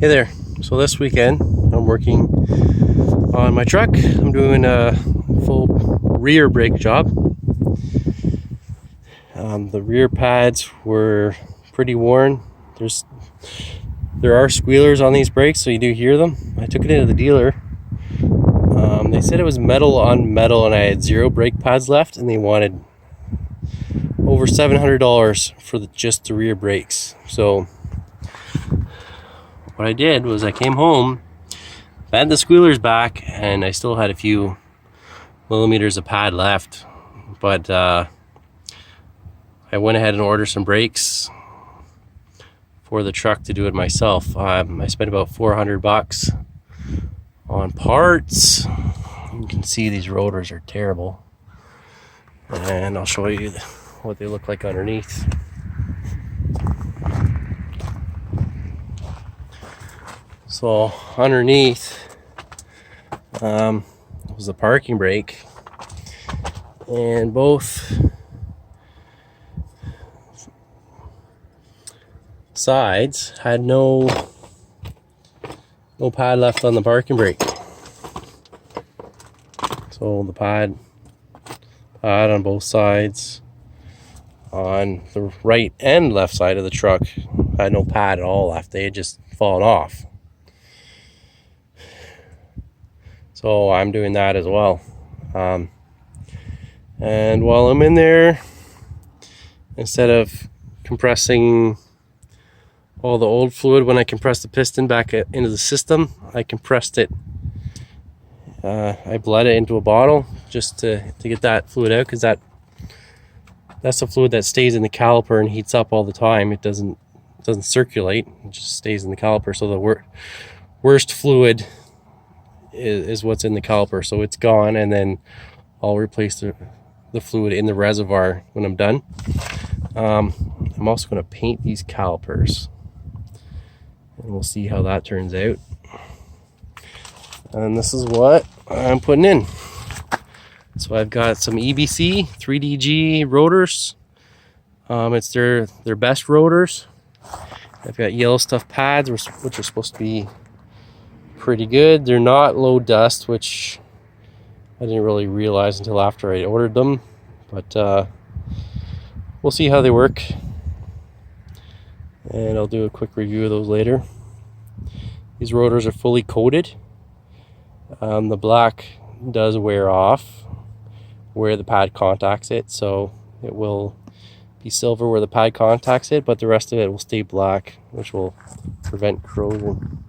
Hey there. So this weekend I'm working on my truck. I'm doing a full rear brake job. The rear pads were pretty worn. There are squealers on these brakes, so you do hear them. I took it into the dealer. They said it was metal on metal and I had 0 brake pads left, and they wanted over $700 for just the rear brakes. So what I did was I came home, I had the squealers back, and I still had a few millimeters of pad left, but I went ahead and ordered some brakes for the truck to do it myself. I spent about $400 on parts. You can see these rotors are terrible, and I'll show you what they look like underneath. So underneath was the parking brake, and both sides had no pad left on the parking brake. So the pad on both sides, on the right and left side of the truck, had no pad at all left. They had just fallen off. So I'm doing that as well. And while I'm in there, instead of compressing all the old fluid when I compressed the piston back into the system, I compressed it. I bled it into a bottle just to get that fluid out, because that's the fluid that stays in the caliper and heats up all the time. It doesn't circulate, it just stays in the caliper. So the worst fluid is what's in the caliper, so it's gone, and then I'll replace the fluid in the reservoir when I'm done. I'm also going to paint these calipers, and we'll see how that turns out. And this is what I'm putting in. So I've got some EBC 3DG rotors. It's their best rotors. I've got yellow stuff pads, which are supposed to be pretty good. They're not low dust, which I didn't really realize until after I ordered them, but we'll see how they work, and I'll do a quick review of those later. These rotors are fully coated. The black does wear off where the pad contacts it, so it will be silver where the pad contacts it, but the rest of it will stay black, which will prevent corrosion.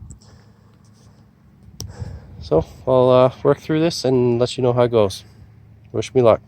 So I'll work through this and let you know how it goes. Wish me luck.